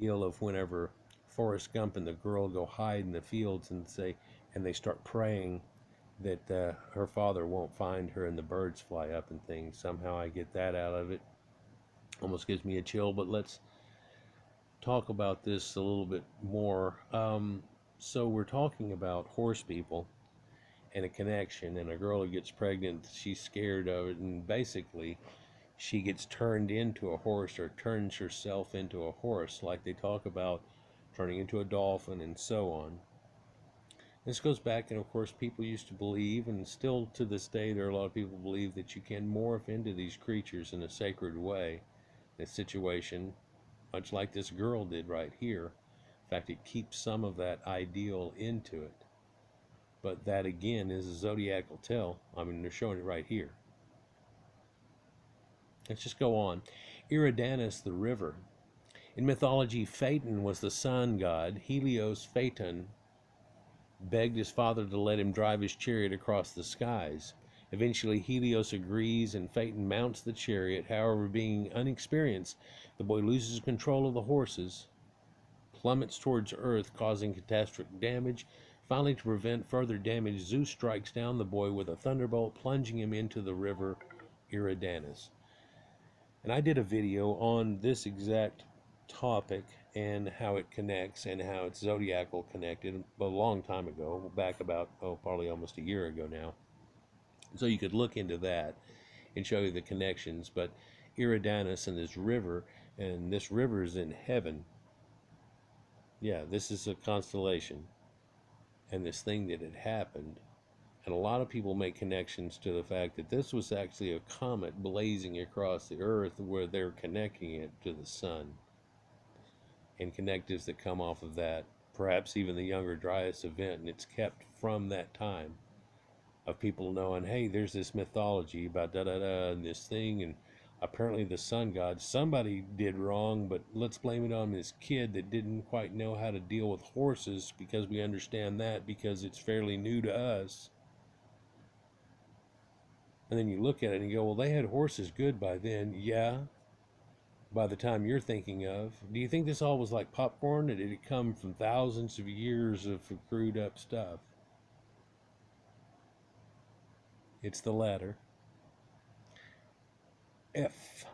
deal of whenever Forrest Gump and the girl go hide in the fields and they start praying that her father won't find her and the birds fly up and things. Somehow I get that out of it. Almost gives me a chill, but let's talk about this a little bit more. So we're talking about horse people and a connection, and a girl who gets pregnant, she's scared of it, and basically she gets turned into a horse or turns herself into a horse, like they talk about turning into a dolphin and so on. This goes back, and of course people used to believe, and still to this day there are a lot of people believe, that you can morph into these creatures in a sacred way. This situation, much like this girl did right here. In fact, it keeps some of that ideal into it. But that again is a zodiacal tell. I mean, they're showing it right here. Let's just go on. Eridanus the river. In mythology, Phaeton was the sun god. Helios, Phaeton, begged his father to let him drive his chariot across the skies. Eventually, Helios agrees and Phaeton mounts the chariot. However, being unexperienced, the boy loses control of the horses, plummets towards Earth, causing catastrophic damage. Finally, to prevent further damage, Zeus strikes down the boy with a thunderbolt, plunging him into the river Eridanus. And I did a video on this exact topic and how it connects and how it's zodiacal connected a long time ago, back about, probably almost a year ago now. So you could look into that and show you the connections. But Eridanus and this river is in heaven. Yeah, this is a constellation. And this thing that had happened. And a lot of people make connections to the fact that this was actually a comet blazing across the earth, where they're connecting it to the sun. And connectives that come off of that. Perhaps even the Younger Dryas event. And it's kept from that time. Of people knowing, hey, there's this mythology about da-da-da and this thing, and apparently the sun god, somebody did wrong, but let's blame it on this kid that didn't quite know how to deal with horses, because we understand that because it's fairly new to us. And then you look at it and you go, well, they had horses good by then. Yeah, by the time you're thinking of. Do you think this all was like popcorn, or did it come from thousands of years of screwed up stuff? It's the latter. F.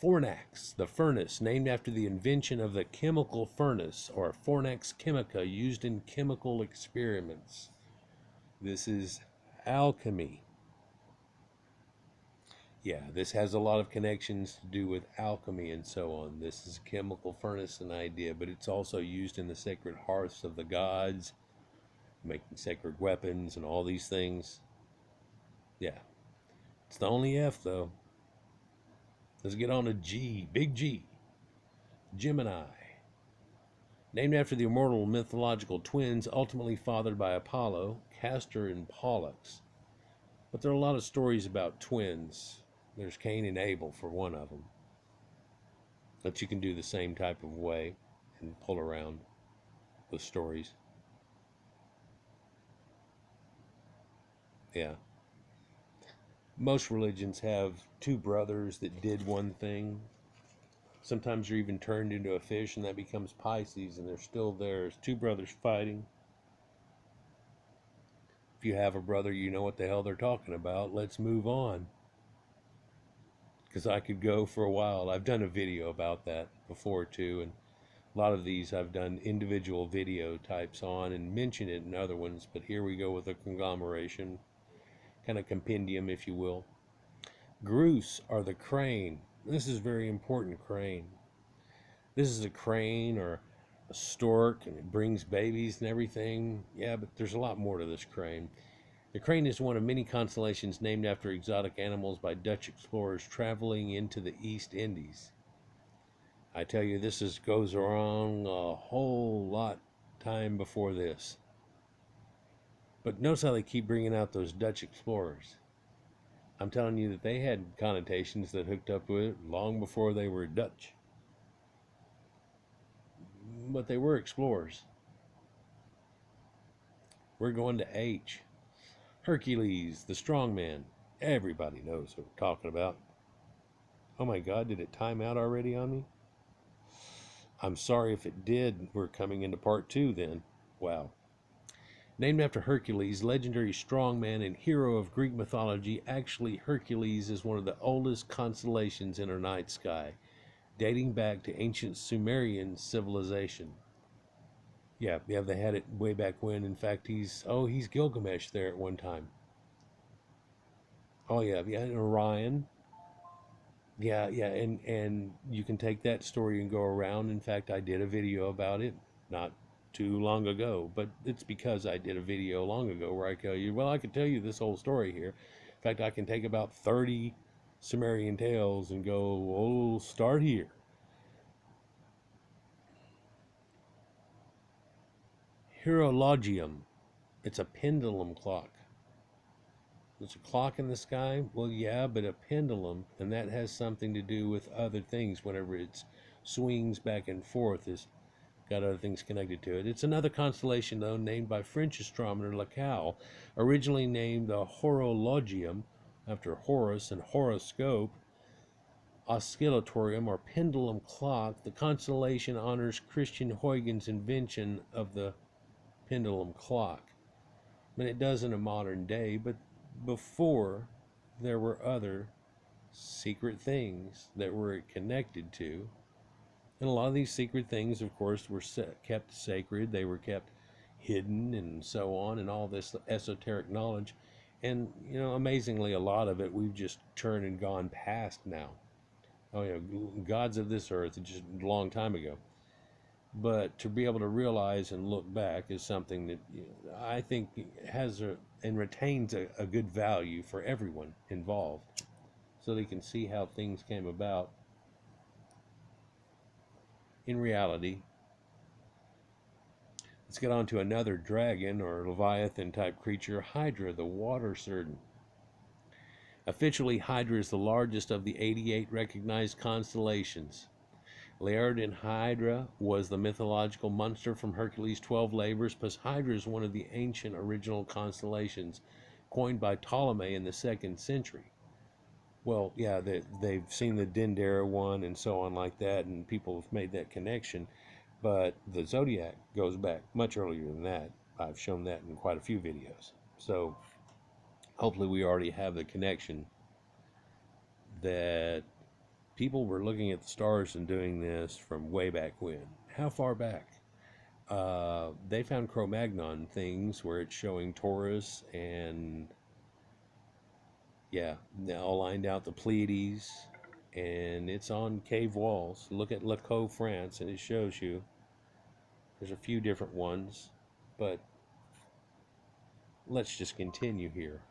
Fornax, the furnace, named after the invention of the chemical furnace, or fornax chemica, used in chemical experiments. This is alchemy. Yeah, this has a lot of connections to do with alchemy and so on. This is chemical furnace, an idea, but it's also used in the sacred hearths of the gods, making sacred weapons and all these things. Yeah. It's the only F, though. Let's get on to G. Big G. Gemini. Named after the immortal mythological twins, ultimately fathered by Apollo, Castor and Pollux. But there are a lot of stories about twins. There's Cain and Abel for one of them. But you can do the same type of way and pull around the stories. Yeah. Most religions have two brothers that did one thing. Sometimes you're even turned into a fish, and that becomes Pisces, and they're still there as two brothers fighting. If you have a brother, you know what the hell they're talking about. Let's move on. Because I could go for a while. I've done a video about that before too, and a lot of these I've done individual video types on and mentioned it in other ones, but here we go with a conglomeration, kind of compendium, if you will. Grus are the crane. This is very important, crane. This is a crane or a stork, and it brings babies and everything. Yeah, but there's a lot more to this crane. The crane is one of many constellations named after exotic animals by Dutch explorers traveling into the East Indies. I tell you, this goes around a whole lot time before this. But notice how they keep bringing out those Dutch explorers. I'm telling you that they had connotations that hooked up with it long before they were Dutch. But they were explorers. We're going to H. Hercules the Strong Man. Everybody knows what we're talking about. Oh my God, did it time out already on me? I'm sorry if it did. We're coming into part 2 then. Wow. Named after Hercules, legendary strongman and hero of Greek mythology, actually Hercules is one of the oldest constellations in our night sky, dating back to ancient Sumerian civilization. Yeah, they had it way back when. In fact, he's Gilgamesh there at one time. Oh yeah, and Orion. Yeah, and you can take that story and go around. In fact, I did a video about it not too long ago, but it's because I did a video long ago where I tell you, well, I could tell you this whole story here. In fact, I can take about 30 Sumerian tales and go, oh, start here. Horologium. It's a pendulum clock. There's a clock in the sky? Well, yeah, but a pendulum, and that has something to do with other things. Whenever it swings back and forth, it's got other things connected to it. It's another constellation, though, named by French astronomer Lacaille, originally named the Horologium, after Horus and horoscope, oscillatorium, or pendulum clock. The constellation honors Christian Huygens' invention of the pendulum clock. I mean, it does in a modern day, but before there were other secret things that were connected to, and a lot of these secret things, of course, were kept sacred. They were kept hidden and so on, and all this esoteric knowledge. And amazingly, a lot of it we've just turned and gone past now. Oh yeah, gods of this earth just a long time ago. But to be able to realize and look back is something that I think has and retains a good value for everyone involved, so they can see how things came about in reality. Let's get on to another dragon or Leviathan type creature, Hydra, the water serpent. Officially, Hydra is the largest of the 88 recognized constellations. Lyra and Hydra was the mythological monster from Hercules' 12 labors, plus Hydra is one of the ancient original constellations coined by Ptolemy in the 2nd century. Well, yeah, they've seen the Dendera one and so on like that, and people have made that connection, but the zodiac goes back much earlier than that. I've shown that in quite a few videos. So hopefully we already have the connection that people were looking at the stars and doing this from way back when. How far back? They found Cro-Magnon things where it's showing Taurus and, yeah, all lined out the Pleiades, and it's on cave walls. Look at Lecaux, France, and it shows you. There's a few different ones, but let's just continue here.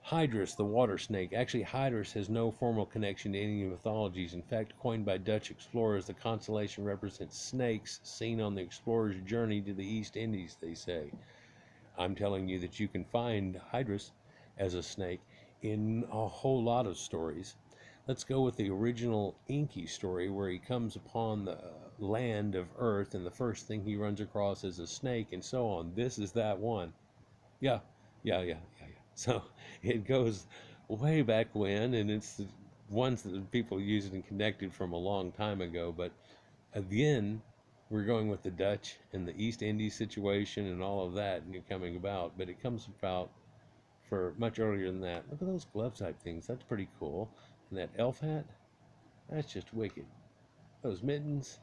Hydrus, the water snake. Actually, Hydrus has no formal connection to any mythologies. In fact, coined by Dutch explorers, the constellation represents snakes seen on the explorer's journey to the East Indies, they say. I'm telling you that you can find Hydrus as a snake in a whole lot of stories. Let's go with the original Inky story where he comes upon the land of Earth and the first thing he runs across is a snake and so on. This is that one. Yeah. So it goes way back when, and it's the ones that people used and connected from a long time ago. But again, we're going with the Dutch and the East Indies situation and all of that, and you're coming about. But it comes about for much earlier than that. Look at those glove type things. That's pretty cool. And that elf hat, that's just wicked. Those mittens,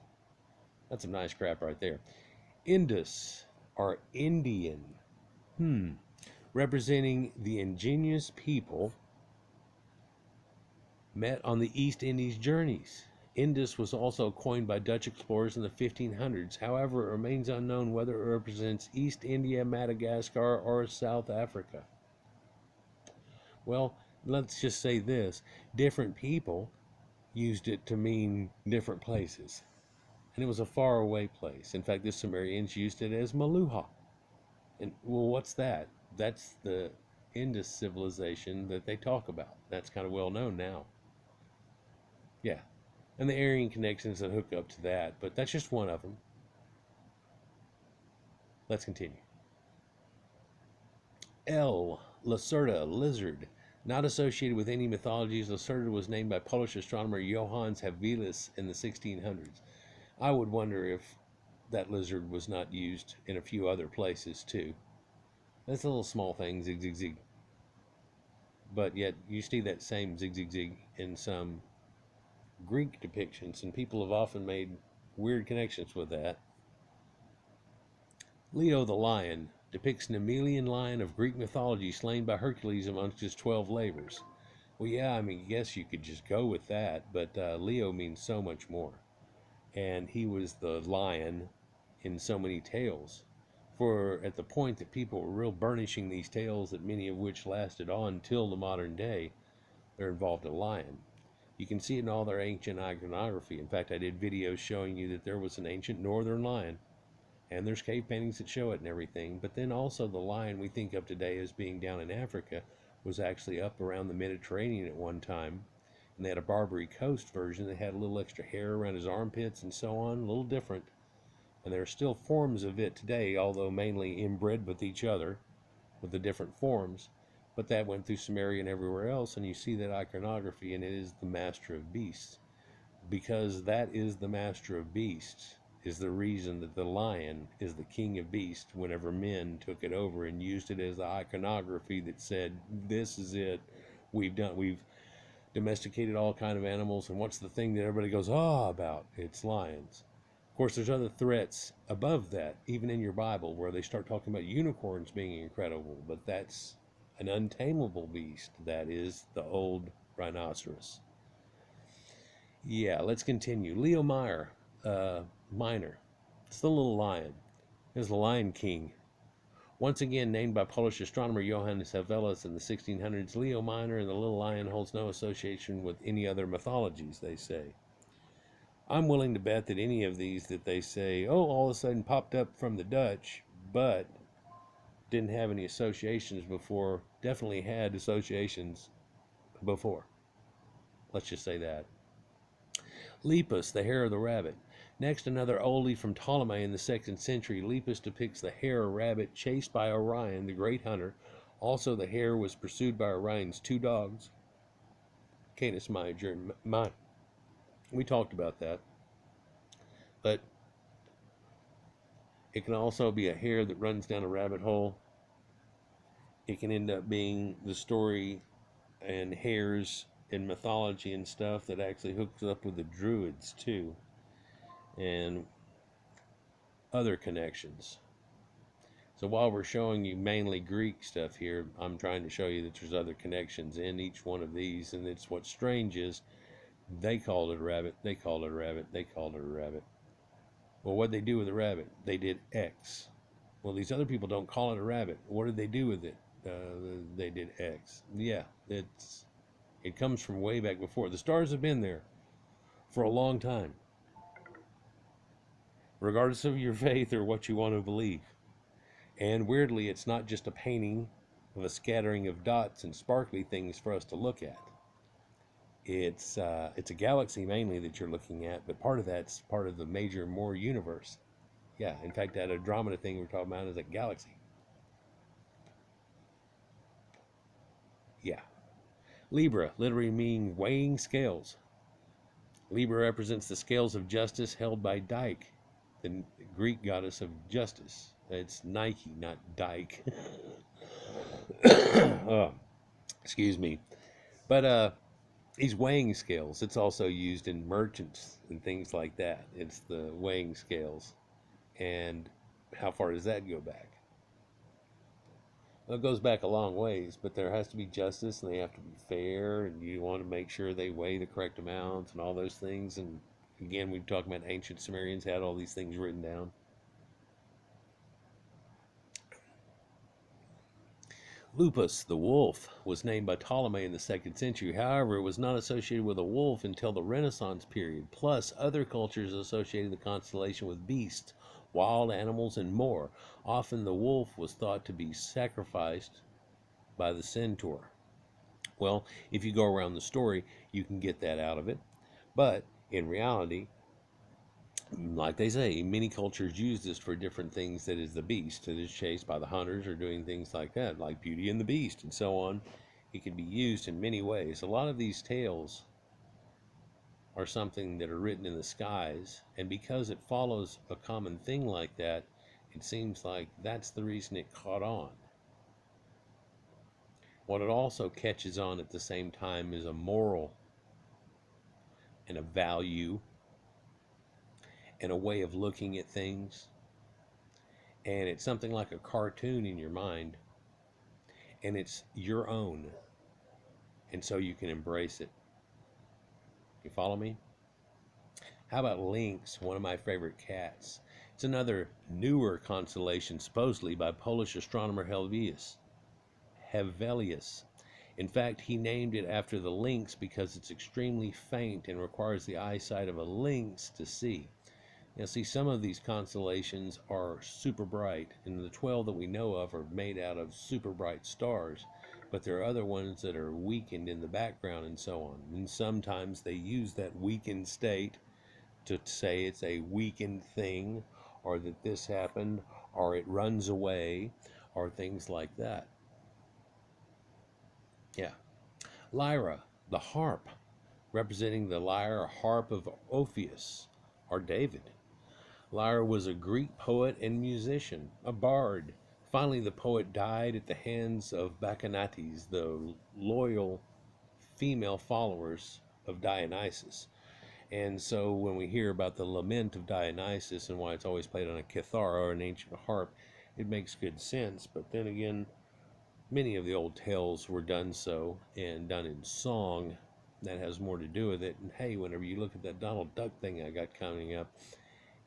that's some nice crap right there. Indus, or Indian. Representing the ingenious people met on the East Indies journeys. Indus was also coined by Dutch explorers in the 1500s. However, it remains unknown whether it represents East India, Madagascar, or South Africa. Well, let's just say this. Different people used it to mean different places. And it was a faraway place. In fact, the Sumerians used it as Maluha. And, well, what's that? That's the Indus civilization that they talk about. That's kind of well known now. Yeah. And the Aryan connections that hook up to that, but that's just one of them. Let's continue. Liserta Lizard. Not associated with any mythologies, Liserta was named by Polish astronomer Johannes Hercules in the 1600s. I would wonder if that lizard was not used in a few other places too. That's a little small thing, zig zig zig. But yet you see that same zig zig zig in some Greek depictions, and people have often made weird connections with that. Leo the lion depicts an Emelian lion of Greek mythology slain by Hercules amongst his 12 labors. Well, yeah, I mean, yes, you could just go with that, but Leo means so much more. And he was the lion in so many tales. For at the point that people were real burnishing these tales, that many of which lasted on till the modern day, they're involved a lion. You can see it in all their ancient iconography. In fact, I did videos showing you that there was an ancient northern lion, and there's cave paintings that show it and everything. But then also the lion we think of today as being down in Africa was actually up around the Mediterranean at one time. And they had a Barbary Coast version that had a little extra hair around his armpits and so on, a little different. And there are still forms of it today, although mainly inbred with each other, with the different forms. But that went through Sumeria and everywhere else, and you see that iconography, and it is the master of beasts. Because that is the master of beasts, is the reason that the lion is the king of beasts whenever men took it over and used it as the iconography that said, this is it, we've domesticated all kind of animals, and what's the thing that everybody goes, ah, about? It's lions. Of course, there's other threats above that, even in your Bible, where they start talking about unicorns being incredible, but that's an untamable beast. That is the old rhinoceros. Yeah, let's continue. Leo Minor. It's the little lion. It's the Lion King. Once again named by Polish astronomer Johannes Hercules in the 1600s, Leo Minor and the little lion holds no association with any other mythologies, they say. I'm willing to bet that any of these that they say, oh, all of a sudden popped up from the Dutch, but didn't have any associations before, definitely had associations before. Let's just say that. Lepus, the hair of the rabbit. Next, another oldie from Ptolemy in the 2nd century. Lepus depicts the hare rabbit chased by Orion, the great hunter. Also, the hare was pursued by Orion's 2 dogs, Canis Major and Mine. We talked about that. But it can also be a hare that runs down a rabbit hole. It can end up being the story and hares in mythology and stuff that actually hooks up with the druids too, and other connections. So while we're showing you mainly Greek stuff here, I'm trying to show you that there's other connections in each one of these, and it's what's strange is they called it a rabbit, they called it a rabbit, they called it a rabbit. Well, what'd they do with the rabbit? They did X. Well, these other people don't call it a rabbit. What did they do with it? They did X. Yeah, it comes from way back before. The stars have been there for a long time, regardless of your faith or what you want to believe. And weirdly, it's not just a painting of a scattering of dots and sparkly things for us to look at. It's a galaxy mainly that you're looking at, but part of that's part of the major Moore universe. Yeah, in fact, that Andromeda thing we're talking about is a galaxy. Yeah. Libra, literally meaning weighing scales. Libra represents the scales of justice held by Dike, the Greek goddess of justice. It's Nike, not Dike. Oh, excuse me. But these weighing scales, it's also used in merchants and things like that. It's the weighing scales. And how far does that go back? Well, it goes back a long ways, but there has to be justice, and they have to be fair, and you want to make sure they weigh the correct amounts and all those things. And again, we've talked about ancient Sumerians had all these things written down. Lupus, the wolf, was named by Ptolemy in the 2nd century. However, it was not associated with a wolf until the Renaissance period. Plus, other cultures associated the constellation with beasts, wild animals, and more. Often the wolf was thought to be sacrificed by the centaur. Well, if you go around the story, you can get that out of it. But in reality, like they say, many cultures use this for different things. That is the beast that is chased by the hunters or doing things like that, like Beauty and the Beast and so on. It can be used in many ways. A lot of these tales are something that are written in the skies, and because it follows a common thing like that, it seems like that's the reason it caught on. What it also catches on at the same time is a moral and a value and a way of looking at things, and it's something like a cartoon in your mind, and it's your own, and so you can embrace it. You follow me? How about Lynx, one of my favorite cats? It's another newer constellation, supposedly by Polish astronomer Hevelius. In fact, he named it after the lynx because it's extremely faint and requires the eyesight of a lynx to see. Now, see, some of these constellations are super bright, and the 12 that we know of are made out of super bright stars, but there are other ones that are weakened in the background and so on. And sometimes they use that weakened state to say it's a weakened thing, or that this happened, or it runs away, or things like that. Yeah. Lyra the Harp, representing the lyre or harp of Orpheus, or David. Lyra was a Greek poet and musician, a bard. Finally, the poet died at the hands of Bacchantes, the loyal female followers of Dionysus. And so when we hear about the lament of Dionysus and why it's always played on a kithara or an ancient harp, it makes good sense. But then again, many of the old tales were done so and done in song. That has more to do with it. And hey, whenever you look at that Donald Duck thing I got coming up,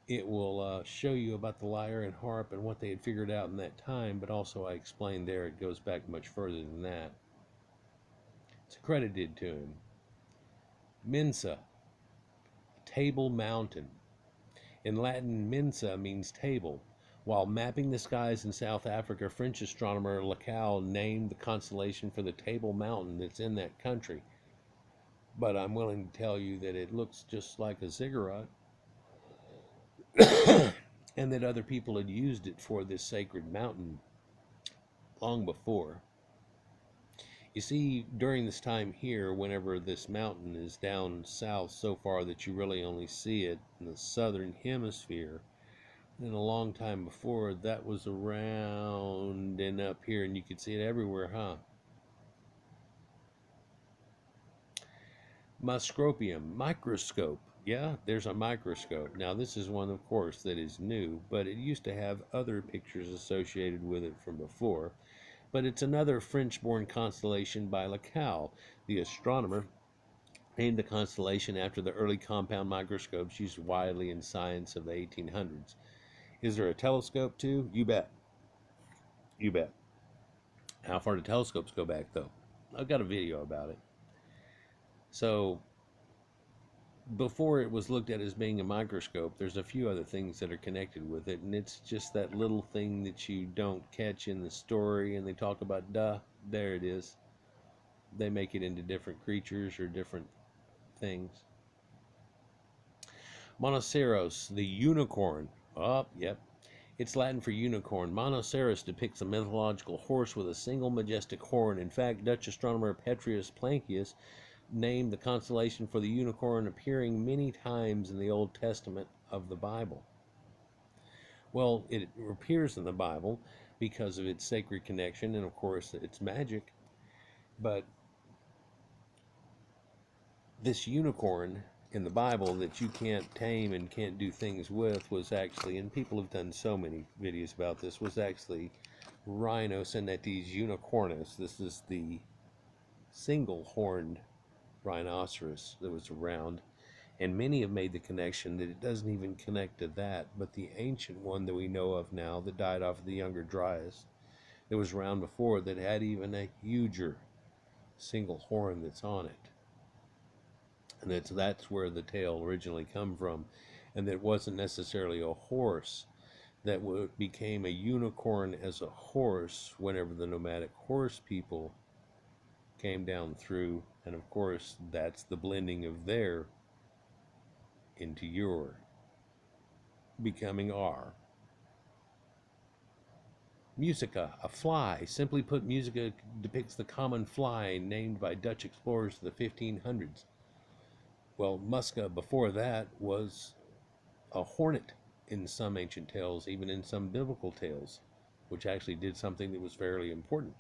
it will show you about the lyre and harp and what they had figured out in that time, but also I explained there it goes back much further than that. It's accredited to him. Mensa, Table Mountain. In Latin, mensa means table. While mapping the skies in South Africa, French astronomer Lacaille named the constellation for the Table Mountain that's in that country. But I'm willing to tell you that it looks just like a ziggurat, and that other people had used it for this sacred mountain long before. You see, during this time here, whenever this mountain is down south so far that you really only see it in the southern hemisphere, and a long time before, that was around and up here, and you could see it everywhere, huh? Muscropium, microscope. Yeah, there's a microscope. Now, this is one, of course, that is new, but it used to have other pictures associated with it from before. But it's another French-born constellation by Lacaille, the astronomer, named the constellation after the early compound microscopes used widely in science of the 1800s. Is there a telescope too? You bet. You bet. How far do telescopes go back, though? I've got a video about it. So, before it was looked at as being a microscope, there's a few other things that are connected with it, and it's just that little thing that you don't catch in the story, and they talk about, there it is. They make it into different creatures or different things. Monoceros the Unicorn. Oh, yep. It's Latin for unicorn. Monoceros depicts a mythological horse with a single majestic horn. In fact, Dutch astronomer Petrus Plancius named the constellation for the unicorn, appearing many times in the Old Testament of the Bible. Well, it appears in the Bible because of its sacred connection and, of course, its magic. But this unicorn in the Bible that you can't tame and can't do things with was actually, and people have done so many videos about this, was actually Rhinoceros unicornis. This is the single-horned rhinoceros that was around, and many have made the connection that it doesn't even connect to that, but the ancient one that we know of now that died off of the Younger Dryas that was around before that had even a huger single horn that's on it, and that's where the tale originally come from, and that it wasn't necessarily a horse that became a unicorn as a horse whenever the nomadic horse people came down through, and of course that's the blending of their into your becoming our. Musica, a fly. Simply put, musica depicts the common fly named by Dutch explorers of the 1500s. Well, musca before that was a hornet in some ancient tales, even in some biblical tales, which actually did something that was fairly important,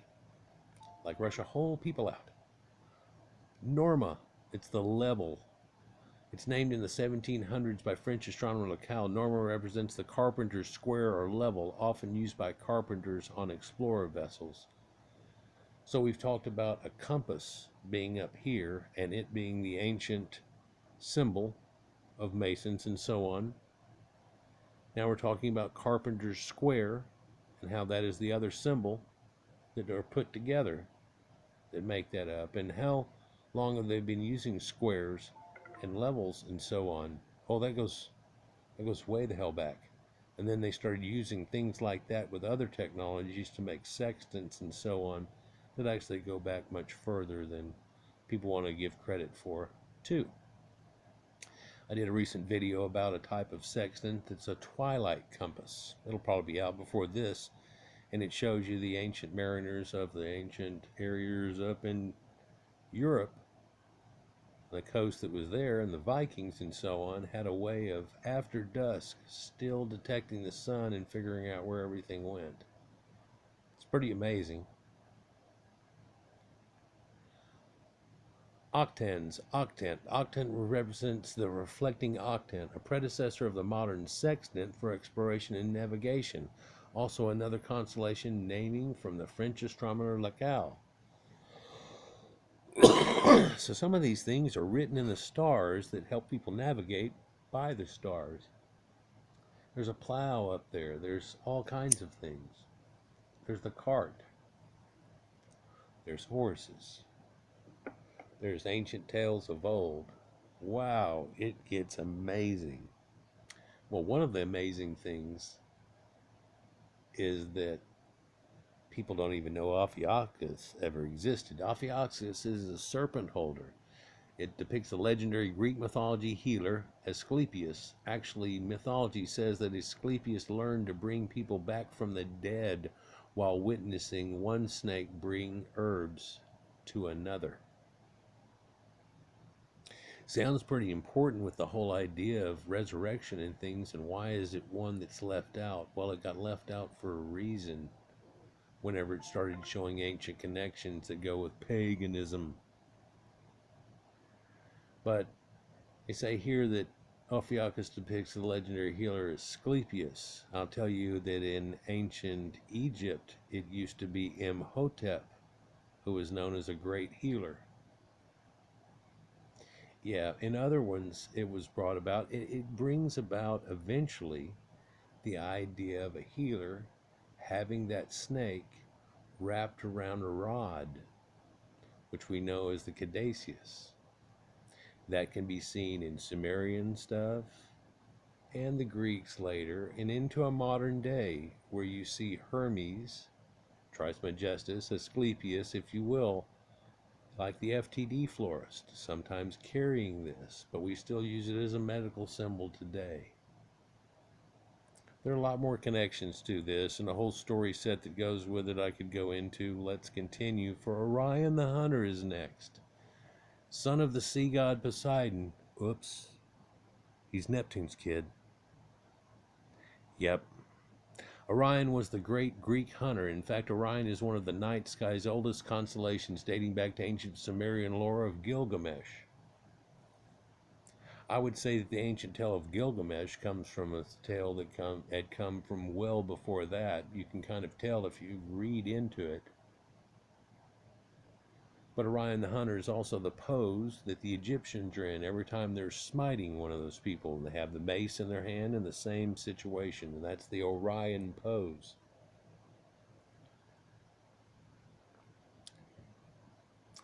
like rush a whole people out. Norma, it's the level. It's named in the 1700s by French astronomer Lecal. Norma represents the carpenter's square or level, often used by carpenters on explorer vessels. So we've talked about a compass being up here and it being the ancient symbol of masons and so on. Now we're talking about carpenter's square and how that is the other symbol that are put together that make that up, and how long have they been using squares and levels and so on. Oh, that goes way the hell back. And then they started using things like that with other technologies to make sextants and so on that actually go back much further than people want to give credit for too. I did a recent video about a type of sextant that's a Twilight Compass. It'll probably be out before this, and it shows you the ancient mariners of the ancient areas up in Europe, the coast that was there, and the Vikings and so on had a way of, after dusk, still detecting the sun and figuring out where everything went. It's pretty amazing. Octans. Octant represents the reflecting octant, a predecessor of the modern sextant for exploration and navigation. Also another constellation naming from the French astronomer Lecal. So some of these things are written in the stars that help people navigate by the stars. There's a plow up there. There's all kinds of things. There's the cart. There's horses. There's ancient tales of old. Wow, it gets amazing. Well, one of the amazing things is that people don't even know Ophiuchus ever existed. Ophiuchus is a serpent holder. It depicts a legendary Greek mythology healer, Asclepius. Actually, mythology says that Asclepius learned to bring people back from the dead while witnessing one snake bring herbs to another. Sounds pretty important with the whole idea of resurrection and things, and why is it one that's left out? Well, it got left out for a reason whenever it started showing ancient connections that go with paganism. But they say here that Ophiuchus depicts the legendary healer Asclepius. I'll tell you that in ancient Egypt, it used to be Imhotep, who was known as a great healer. Yeah, in other ones, it was brought about. It brings about eventually the idea of a healer having that snake wrapped around a rod, which we know as the caduceus. That can be seen in Sumerian stuff and the Greeks later, and into a modern day where you see Hermes, Trismegistus, Asclepius, if you will, like the FTD florist, sometimes carrying this, but we still use it as a medical symbol today. There are a lot more connections to this, and a whole story set that goes with it I could go into. Let's continue, for Orion the Hunter is next. Son of the sea god Poseidon. Oops. He's Neptune's kid. Yep. Orion was the great Greek hunter. In fact, Orion is one of the night sky's oldest constellations, dating back to ancient Sumerian lore of Gilgamesh. I would say that the ancient tale of Gilgamesh comes from a tale that had come from well before that. You can kind of tell if you read into it. But Orion the Hunter is also the pose that the Egyptians are in every time they're smiting one of those people. They have the mace in their hand in the same situation, and that's the Orion pose.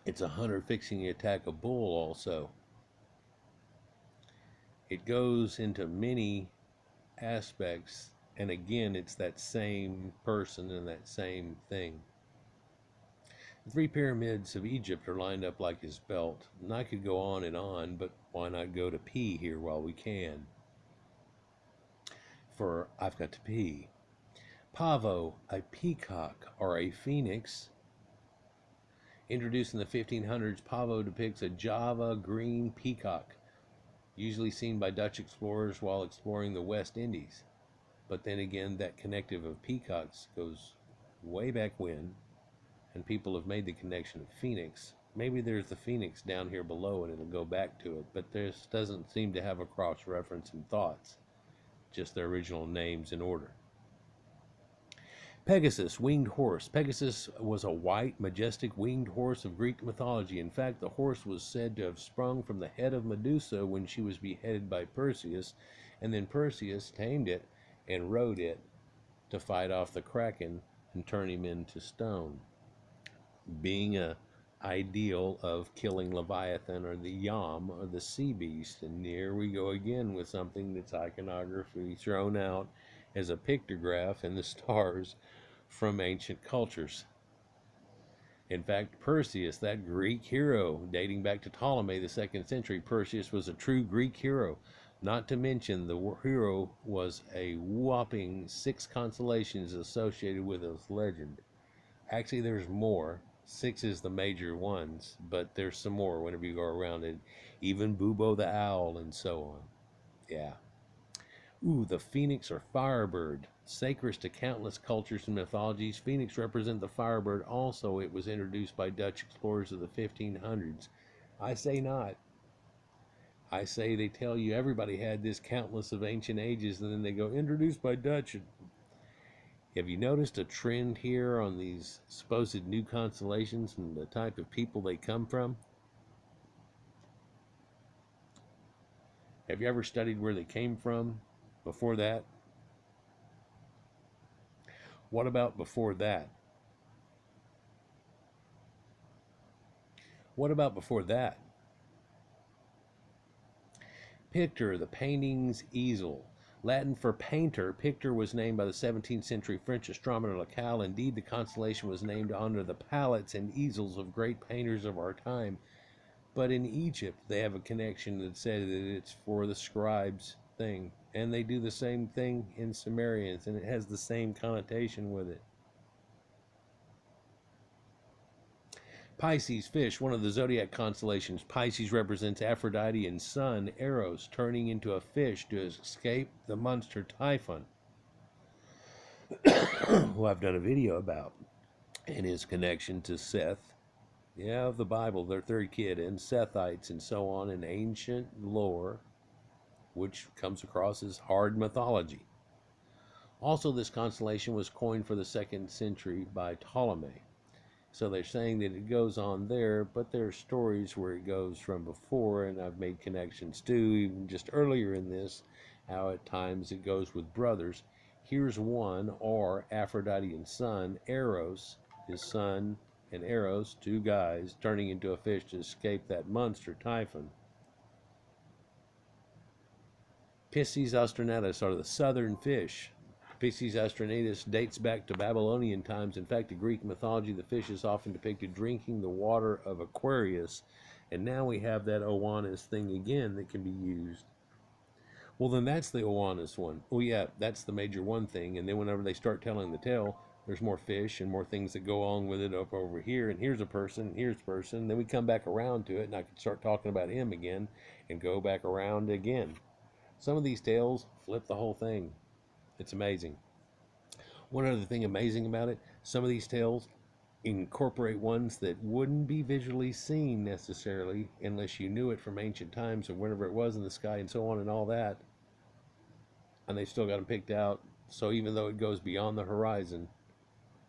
It's a hunter fixing to attack a bull also. It goes into many aspects, and again, it's that same person and that same thing. The three pyramids of Egypt are lined up like his belt, and I could go on, but why not go to pee here while we can? For I've got to pee. Pavo, a peacock or a phoenix. Introduced in the 1500s, pavo depicts a Java green peacock, usually seen by Dutch explorers while exploring the West Indies. But then again, that connective of peacocks goes way back when, and people have made the connection of phoenix. Maybe there's the phoenix down here below and it'll go back to it, but this doesn't seem to have a cross-reference in thoughts, just their original names in order. Pegasus, winged horse. Pegasus was a white, majestic winged horse of Greek mythology. In fact, the horse was said to have sprung from the head of Medusa when she was beheaded by Perseus, and then Perseus tamed it and rode it to fight off the Kraken and turn him into stone, being a ideal of killing Leviathan or the Yam or the sea beast. And here we go again with something that's iconography thrown out as a pictograph in the stars from ancient cultures. In fact, Perseus, that Greek hero dating back to Ptolemy, the 2nd century, Perseus was a true Greek hero. Not to mention, the hero was a whopping 6 constellations associated with his legend. Actually, there's more. 6 is the major ones, but there's some more whenever you go around it. Even Bubo the owl and so on. Yeah. Ooh, the phoenix or firebird. Sacred to countless cultures and mythologies, phoenix represent the firebird. Also, it was introduced by Dutch explorers of the 1500s. I say not. I say they tell you everybody had this countless of ancient ages, and then they go, introduced by Dutch. Have you noticed a trend here on these supposed new constellations and the type of people they come from? Have you ever studied where they came from before that? What about before that? What about before that? Pictor, the painting's easel. Latin for painter, Pictor was named by the 17th century French astronomer Lacaille. Indeed, the constellation was named to honor the palettes and easels of great painters of our time. But in Egypt, they have a connection that said that it's for the scribes thing. And they do the same thing in Sumerians, and it has the same connotation with it. Pisces Fish, one of the zodiac constellations. Pisces represents Aphrodite and Sun, Eros, turning into a fish to escape the monster Typhon, who I've done a video about, and his connection to Seth, of the Bible, their third kid, and Sethites and so on in ancient lore, which comes across as hard mythology. Also, this constellation was coined for the 2nd century by Ptolemy. So they're saying that it goes on there, but there are stories where it goes from before, and I've made connections too, even just earlier in this, how at times it goes with brothers. Here's one, or Aphrodite and Sun, Eros, his son, and Eros, 2 guys, turning into a fish to escape that monster Typhon. Pisces austrinatus, or the southern fish. Pisces austrinatus dates back to Babylonian times. In fact, in Greek mythology, the fish is often depicted drinking the water of Aquarius. And now we have that Oannes thing again that can be used. Well, then that's the Oannes one. Oh, yeah, that's the major one thing. And then whenever they start telling the tale, there's more fish and more things that go along with it up over here. And here's a person, here's a person. Then we come back around to it, and I can start talking about him again and go back around again. Some of these tales flip the whole thing. It's amazing. One other thing amazing about it, some of these tales incorporate ones that wouldn't be visually seen necessarily unless you knew it from ancient times or whenever it was in the sky and so on and all that. And they've still got them picked out. So even though it goes beyond the horizon,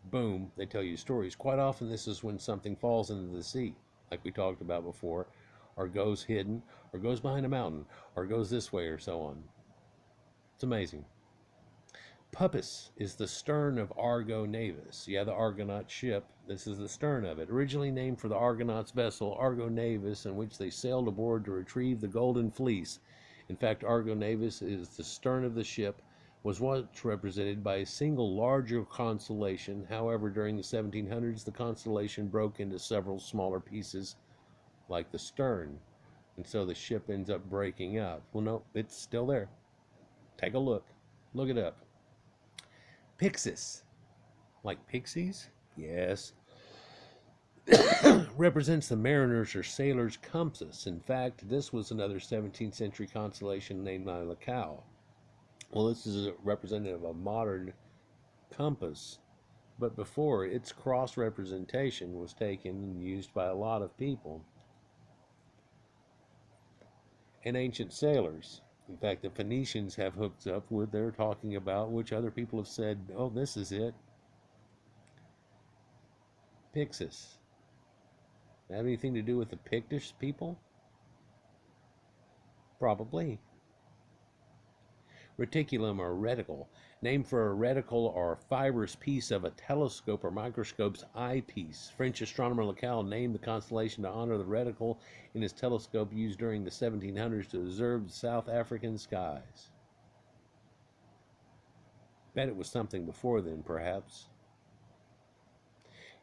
boom, they tell you stories. Quite often this is when something falls into the sea, like we talked about before, or goes hidden, or goes behind a mountain, or goes this way or so on. It's amazing. Puppis is the stern of Argo Navis. Yeah, the Argonaut ship. This is the stern of it. Originally named for the Argonauts' vessel, Argo Navis, in which they sailed aboard to retrieve the Golden Fleece. In fact, Argo Navis is the stern of the ship, was once represented by a single larger constellation. However, during the 1700s, the constellation broke into several smaller pieces, like the stern. And so the ship ends up breaking up. Well, no, it's still there. Take a look. Look it up. Pyxis, like pixies? Yes. Represents the mariner's or sailor's compass. In fact, this was another 17th century constellation named by Lacau. Well, this is a representative of a modern compass, but before, its cross representation was taken and used by a lot of people and ancient sailors. In fact, the Phoenicians have hooked up with they're talking about, which other people have said, oh, this is it. Pyxis. Have anything to do with the Pictish people? Probably. Reticulum or reticle, named for a reticle or fibrous piece of a telescope or microscope's eyepiece. French astronomer Lacaille named the constellation to honor the reticle in his telescope used during the 1700s to observe the South African skies. Bet it was something before then, perhaps.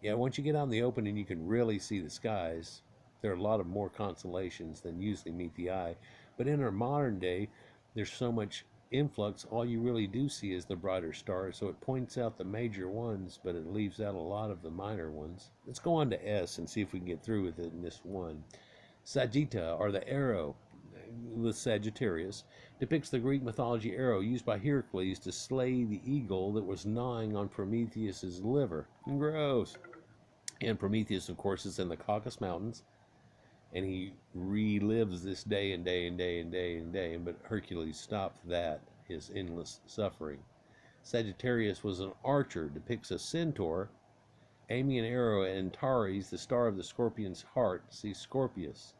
Yeah, once you get out in the open and you can really see the skies, there are a lot of more constellations than usually meet the eye. But in our modern day, there's so much influx, all you really do see is the brighter stars, so it points out the major ones, but it leaves out a lot of the minor ones. Let's go on to S and see if we can get through with it in this one. Sagitta, or the arrow, with Sagittarius, depicts the Greek mythology arrow used by Hercules to slay the eagle that was gnawing on Prometheus's liver. Gross. And Prometheus, of course, is in the Caucasus Mountains, and he relives this day and day and day and day and day, but Hercules stopped that, his endless suffering. Sagittarius was an archer, depicts a centaur aiming an arrow at Antares, the star of the scorpion's heart. See Scorpius.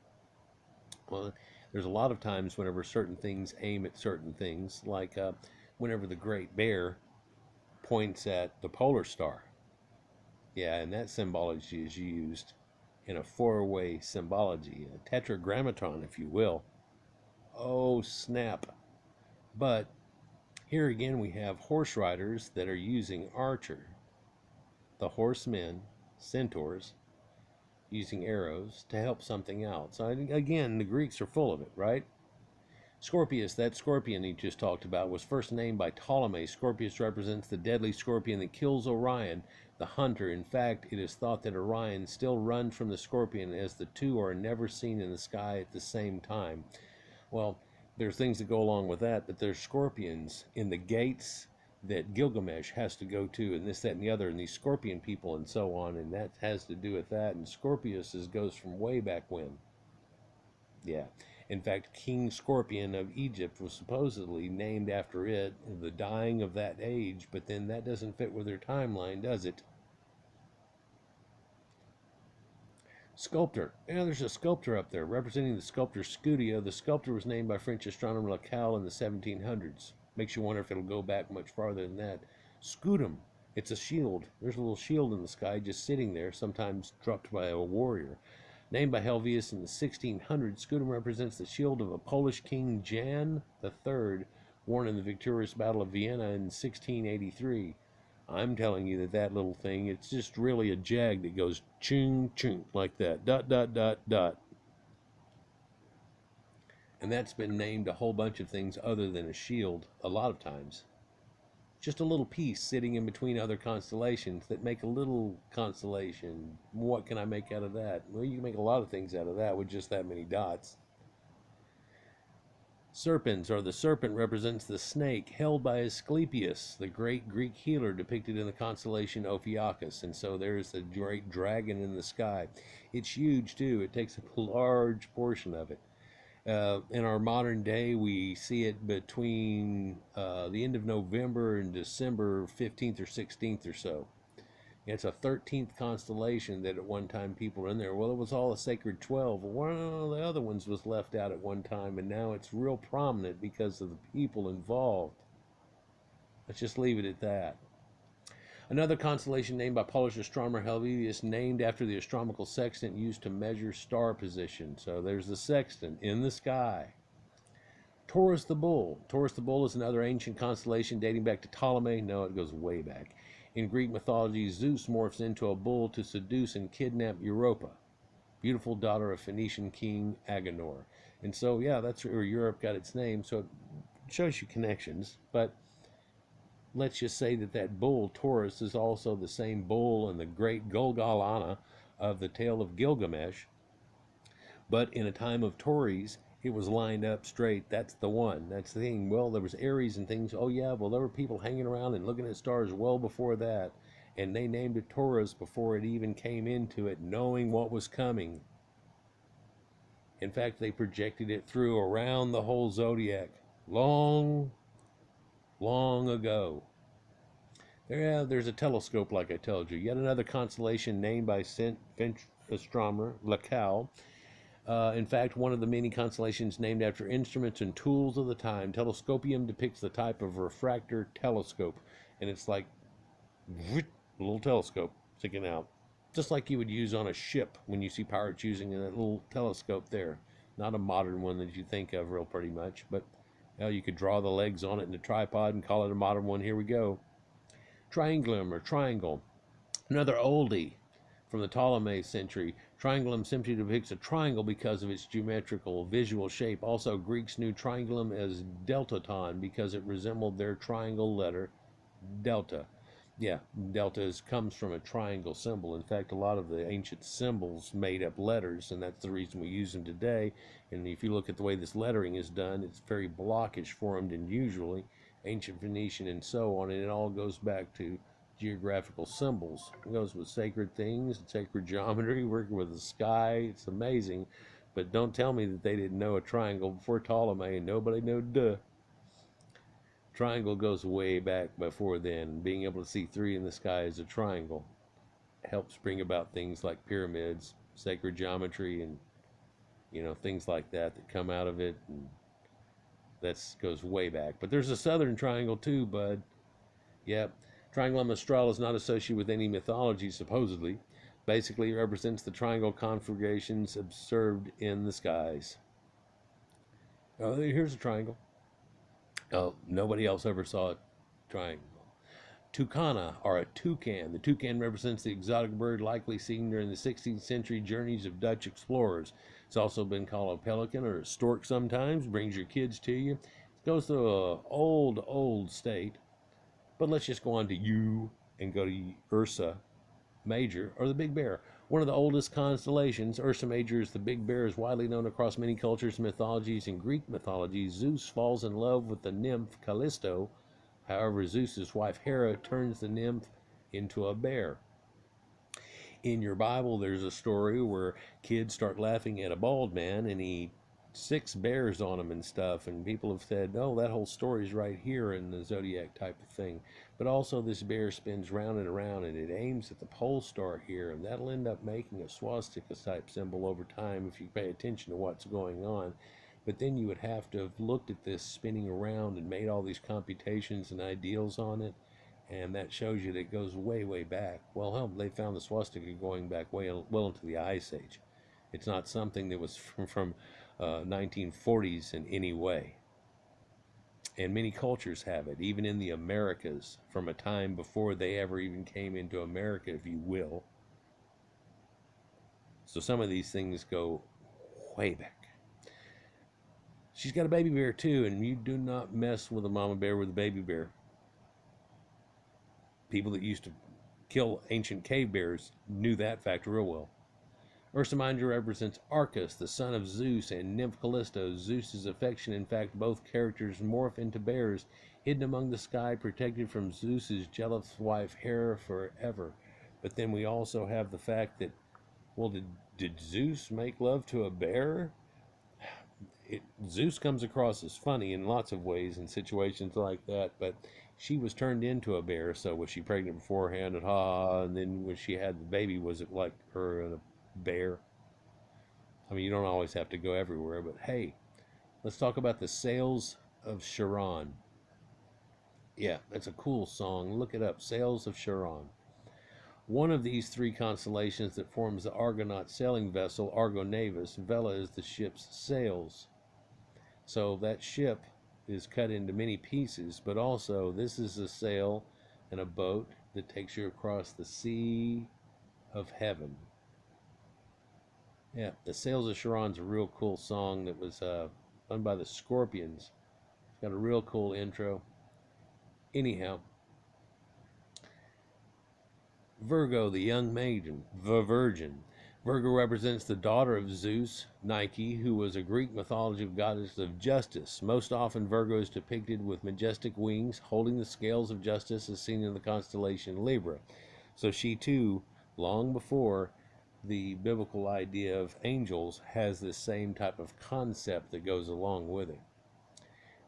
Well, there's a lot of times whenever certain things aim at certain things, like whenever the great bear points at the polar star. Yeah, and that symbology is used in a four-way symbology, a tetragrammaton, if you will. Oh, snap. But here again we have horse riders that are using archer. The horsemen, centaurs, using arrows to help something out. So again, the Greeks are full of it, right? Scorpius, that scorpion he just talked about, was first named by Ptolemy. Scorpius represents the deadly scorpion that kills Orion the Hunter. In fact, it is thought that Orion still runs from the scorpion, as the two are never seen in the sky at the same time. Well, there's things that go along with that, but there's scorpions in the gates that Gilgamesh has to go to, and this, that, and the other, and these scorpion people and so on, and that has to do with that. And Scorpius goes from way back when. Yeah. In fact, King Scorpion of Egypt was supposedly named after it, the dying of that age, but then that doesn't fit with their timeline, does it? Sculptor. Yeah, there's a sculptor up there representing the sculptor Scudio. The sculptor was named by French astronomer Lacaille in the 1700s. Makes you wonder if it'll go back much farther than that. Scutum. It's a shield. There's a little shield in the sky just sitting there, sometimes dropped by a warrior. Named by Helvius in the 1600s, Scutum represents the shield of a Polish king, Jan III, worn in the victorious Battle of Vienna in 1683. I'm telling you that little thing, it's just really a jag that goes chung chung like that, dot dot dot dot. And that's been named a whole bunch of things other than a shield a lot of times. Just a little piece sitting in between other constellations that make a little constellation. What can I make out of that? Well, you can make a lot of things out of that with just that many dots. Serpens, or the serpent, represents the snake held by Asclepius, the great Greek healer depicted in the constellation Ophiuchus. And so there's the great dragon in the sky. It's huge too. It takes a large portion of it. In our modern day, we see it between the end of November and December 15th or 16th or so. It's a 13th constellation that at one time people were in there. Well, it was all a sacred 12. One of the other ones was left out at one time, and now it's real prominent because of the people involved. Let's just leave it at that. Another constellation named by Polish astronomer Helvius, named after the astronomical sextant used to measure star position. So there's the sextant in the sky. Taurus the Bull. Taurus the Bull is another ancient constellation dating back to Ptolemy. No, it goes way back. In Greek mythology, Zeus morphs into a bull to seduce and kidnap Europa, beautiful daughter of Phoenician king Agenor. And so, yeah, that's where Europe got its name. So it shows you connections. But let's just say that that bull, Taurus, is also the same bull in the great Golgolana of the tale of Gilgamesh. But in a time of Taurus, it was lined up straight. That's the one. That's the thing. Well, there was Aries and things. Oh yeah, well there were people hanging around and looking at stars well before that, and they named it Taurus before it even came into it, knowing what was coming. In fact, they projected it through around the whole zodiac long, long ago. There's a telescope, like I told you. Yet another constellation named by French astronomer Lacan. In fact, one of the many constellations named after instruments and tools of the time. Telescopium depicts the type of refractor telescope, and it's like a little telescope sticking out, just like you would use on a ship when you see pirates using that little telescope there. Not a modern one that you think of real pretty much, but you could draw the legs on it in a tripod and call it a modern one. Here we go. Triangulum, or triangle, another oldie from the Ptolemy century. Triangulum simply depicts a triangle because of its geometrical visual shape. Also, Greeks knew triangulum as deltaton because it resembled their triangle letter delta. Yeah, delta comes from a triangle symbol. In fact, a lot of the ancient symbols made up letters, and that's the reason we use them today. And if you look at the way this lettering is done, it's very blockish formed, and usually ancient Phoenician and so on, and it all goes back to geographical symbols. It goes with sacred things, sacred geometry, working with the sky. It's amazing. But don't tell me that they didn't know a triangle before Ptolemy, and nobody knew duh. Triangle goes way back before then. Being able to see three in the sky as a triangle helps bring about things like pyramids, sacred geometry, and things like that come out of it. And that goes way back. But there's a southern triangle too, bud. Yep. Triangulum Austral is not associated with any mythology, supposedly. Basically, it represents the triangle configurations observed in the skies. Oh, here's a triangle. Oh, nobody else ever saw a triangle. Toucana, or a toucan. The toucan represents the exotic bird likely seen during the 16th century journeys of Dutch explorers. It's also been called a pelican or a stork sometimes. Brings your kids to you. It goes through an old state. But let's just go on to you and go to Ursa Major, or the Big Bear. One of the oldest constellations, Ursa Majors, the Big Bear, is widely known across many cultures and mythologies. In Greek mythology, Zeus falls in love with the nymph Callisto. However, Zeus's wife Hera turns the nymph into a bear. In your Bible, there's a story where kids start laughing at a bald man, and he 6 bears on him and stuff, and people have said, oh, that whole story's right here in the zodiac type of thing. But also this bear spins round and around, and it aims at the pole star here, and that'll end up making a swastika type symbol over time if you pay attention to what's going on. But then you would have to have looked at this spinning around and made all these computations and ideals on it, and that shows you that it goes way back. Well, hell, they found the swastika going back well into the Ice Age. It's not something that was from 1940s in any way. And many cultures have it, even in the Americas, from a time before they ever even came into America, if you will. So some of these things go way back. She's got a baby bear too, and you do not mess with a mama bear with a baby bear. People that used to kill ancient cave bears knew that fact real well. Ursa Major represents Arcus, the son of Zeus, and nymph Callisto, Zeus's affection. In fact, both characters morph into bears, hidden among the sky, protected from Zeus's jealous wife Hera forever. But then we also have the fact that, well, did Zeus make love to a bear? Zeus comes across as funny in lots of ways in situations like that, but she was turned into a bear, so was she pregnant beforehand? And then when she had the baby, was it like her and a bear? I mean, you don't always have to go everywhere, but hey, let's talk about the Sails of Sharon. Yeah, that's a cool song. Look it up, Sails of Sharon. One of these 3 constellations that forms the Argonaut sailing vessel, Argo Navis. Vela is the ship's sails. So that ship is cut into many pieces, but also this is a sail and a boat that takes you across the sea of heaven. Yeah, the Sails of Sharon's a real cool song that was done by the Scorpions. It's got a real cool intro. Anyhow, Virgo, the young maiden, the virgin. Virgo represents the daughter of Zeus, Nike, who was a Greek mythology goddess of justice. Most often, Virgo is depicted with majestic wings, holding the scales of justice as seen in the constellation Libra. So she too, long before the biblical idea of angels, has this same type of concept that goes along with it.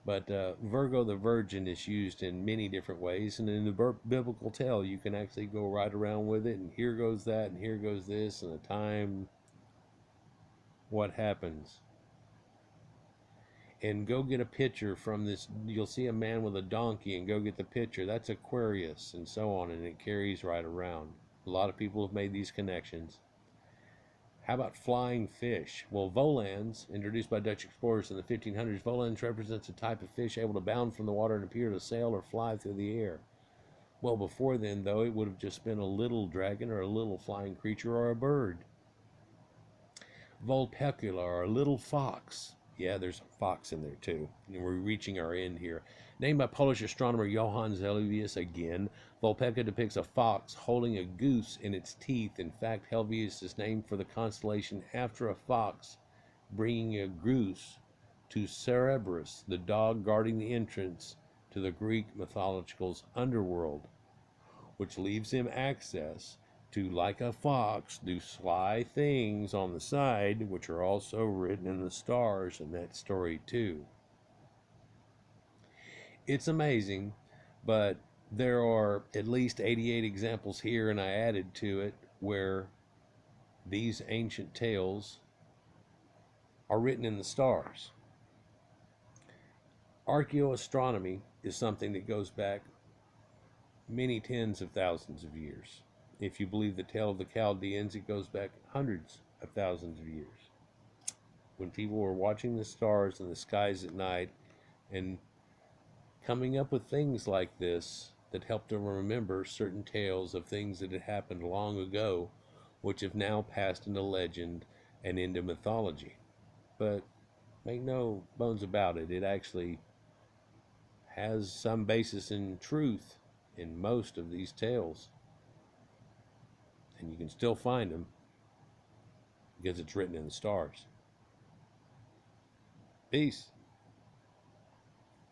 But Virgo the Virgin is used in many different ways, and in the biblical tale, you can actually go right around with it, and here goes that, and here goes this, and a time, what happens. And go get a picture from this. You'll see a man with a donkey, and go get the picture. That's Aquarius, and so on, and it carries right around. A lot of people have made these connections. How about flying fish? Well, volans, introduced by Dutch explorers in the 1500s, volans represents a type of fish able to bound from the water and appear to sail or fly through the air. Well, before then, though, it would have just been a little dragon or a little flying creature or a bird. Vulpecular, or a little fox. Yeah, there's a fox in there too. And we're reaching our end here. Named by Polish astronomer Johann Helvius again, Vulpeca depicts a fox holding a goose in its teeth. In fact, Helvius is named for the constellation after a fox bringing a goose to Cerberus, the dog guarding the entrance to the Greek mythological's underworld, which leaves him access to, like a fox, do sly things on the side, which are also written in the stars in that story too. It's amazing, but there are at least 88 examples here, and I added to it, where these ancient tales are written in the stars. Archaeoastronomy is something that goes back many tens of thousands of years. If you believe the tale of the Chaldeans, it goes back hundreds of thousands of years. When people were watching the stars and the skies at night and coming up with things like this that helped them remember certain tales of things that had happened long ago, which have now passed into legend and into mythology. But make no bones about it, it actually has some basis in truth in most of these tales. And you can still find them because it's written in the stars. Peace.